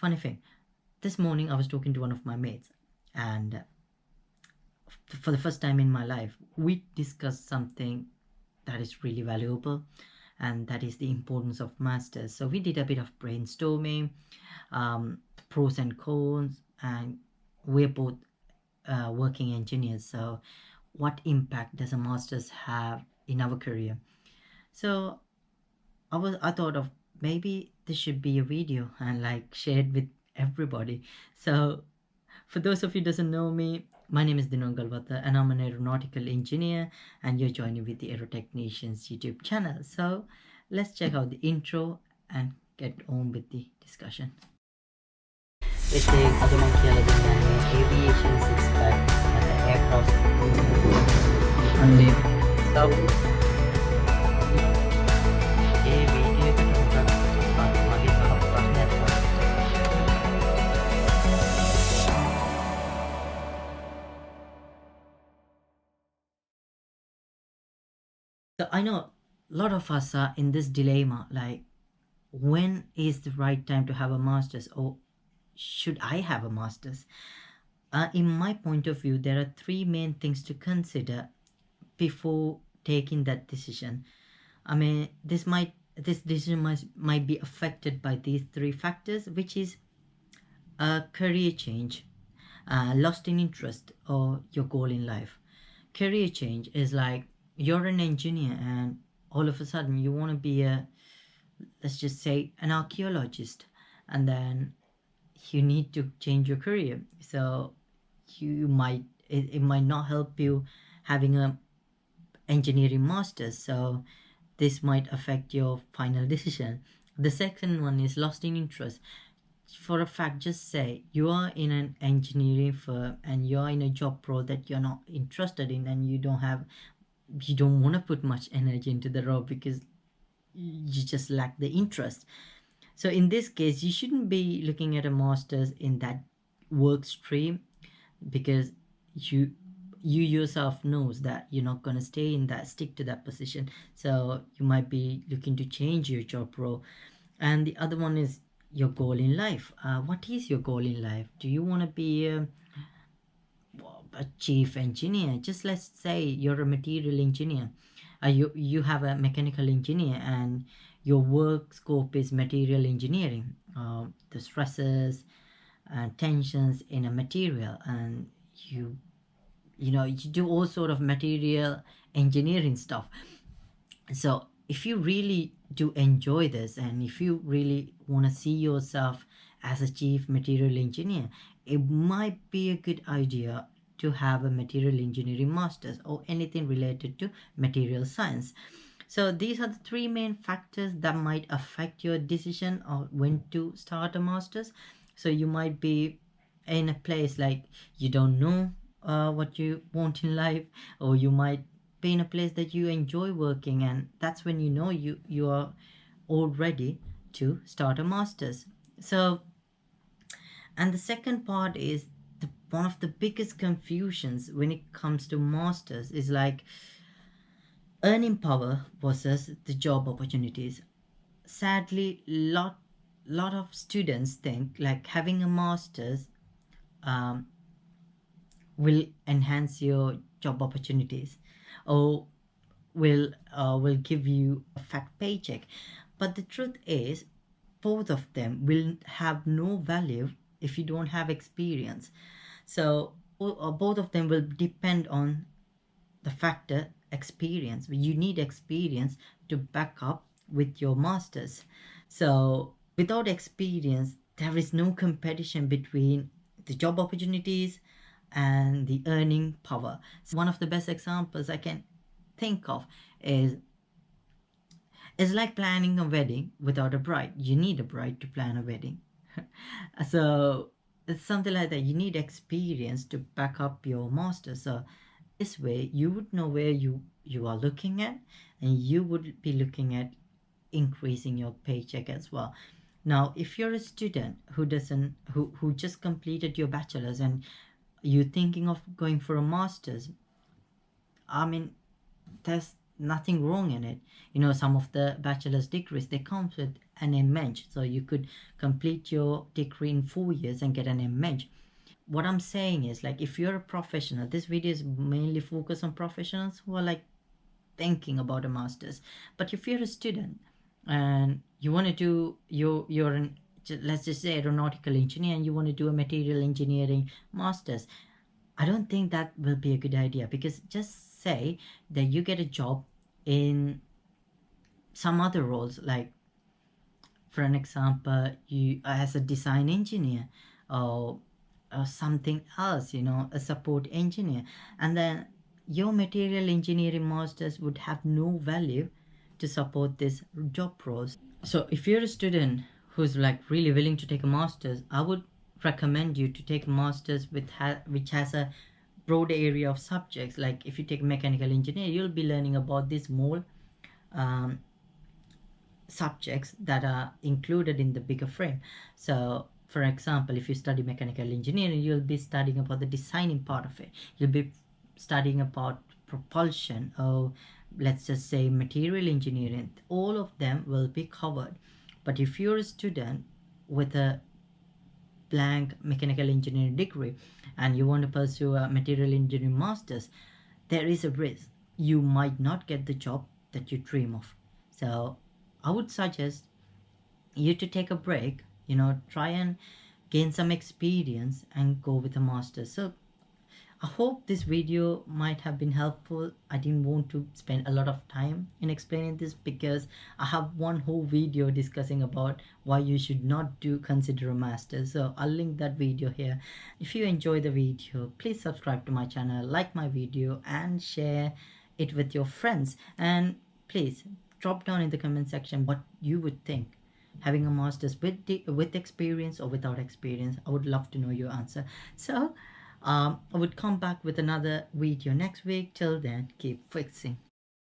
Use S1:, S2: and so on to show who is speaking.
S1: Funny thing, this morning I was talking to one of my mates, and for the first time in my life, we discussed something that is really valuable, and that is the importance of masters. So we did a bit of brainstorming, pros and cons, and we're both working engineers. So what impact does a master's have in our career? So I thought of maybe this should be a video and like shared with everybody. So for those of you who doesn't know me, my name is Dinon Galvata and I'm an aeronautical engineer, and you're joining with the Aero Technicians YouTube channel. So let's check out the intro and get on with the discussion. ඉතින් අද මම කියලා දෙන්නේ aviation six pack නැත්නම් aircraft අන්නේ so ඒ video එකට මොකක්ද මගේ තව ප්‍රශ්නයක් තියෙනවා. So I know a lot of us are in this dilemma, like when is the right time to have a master's, or should I have a master's? In my point of view, there are three main things to consider before taking that decision. I mean, this decision might be affected by these three factors, which is a career change, lost in interest, or your goal in life. Career change is like you're an engineer and all of a sudden you want to be let's just say an archaeologist, and then you need to change your career. So it might not help you having a engineering master's, so this might affect your final decision. The second one is lost in interest. For a fact, just say you are in an engineering firm and you're in a job role that you're not interested in, and you don't want to put much energy into the role because you just lack the interest. So in this case, you shouldn't be looking at a master's in that work stream, because you yourself knows that you're not going to stick to that position. So you might be looking to change your job role. And the other one is your goal in life. What is your goal in life? Do you want to be a chief engineer? Just let's say you're a material engineer. You have a mechanical engineer and your work scope is material engineering, the stresses and tensions in a material, and you do all sort of material engineering stuff. So if you really do enjoy this, and if you really want to see yourself as a chief material engineer, it might be a good idea to have a material engineering master's or anything related to material science. So these are the three main factors that might affect your decision on when to start a master's. So you might be in a place like you don't know what you want in life, or you might be in a place that you enjoy working, and that's when you know you are all ready to start a master's. So, and the second part is one of the biggest confusions when it comes to masters is like earning power versus the job opportunities. Sadly, lot of students think like having a master's will enhance your job opportunities, or will give you a fat paycheck. But the truth is, both of them will have no value if you don't have experience. So both of them will depend on the factor experience. You need experience to back up with your masters. So without experience, there is no competition between the job opportunities and the earning power. So one of the best examples I can think of is like planning a wedding without a bride. You need a bride to plan a wedding. So it's something like that. You need experience to back up your master. So this way you would know where you are looking at, and you would be looking at increasing your paycheck as well. Now if you're a student who just completed your bachelor's and you're thinking of going for a master's, I mean, there's nothing wrong in it. You know, some of the bachelor's degrees, they come with an MEng, so you could complete your degree in 4 years and get an MEng. What I'm saying is, like, if you're a professional, this video is mainly focused on professionals who are like thinking about a master's. But if you're a student and you want to do you're an, let's just say, aeronautical engineer, and you want to do a material engineering master's, I don't think that will be a good idea, because just say that you get a job in some other roles, like, for an example, you as a design engineer, or, or something else, you know, a support engineer, and then your material engineering masters would have no value to support this job roles. So if you're a student who's like really willing to take a master's, I would recommend you to take a master's with which has a broad area of subjects. Like, if you take mechanical engineer, you'll be learning about these more um, subjects that are included in the bigger frame. So for example, if you study mechanical engineering, you'll be studying about the designing part of it. You'll be studying about propulsion, or let's just say material engineering. All of them will be covered. But if you're a student with a blank mechanical engineering degree and you want to pursue a material engineering masters, there is a risk you might not get the job that you dream of. So I would suggest you to take a break, you know, try and gain some experience and go with a master. So I hope this video might have been helpful. I didn't want to spend a lot of time in explaining this, because I have one whole video discussing about why you should not consider a master. So I'll link that video here. If you enjoy the video, please subscribe to my channel, like my video, and share it with your friends. And please drop down in the comment section what you would think, having a master's with experience or without experience. I would love to know your answer. So I would come back with another video next week. Till then, keep fixing.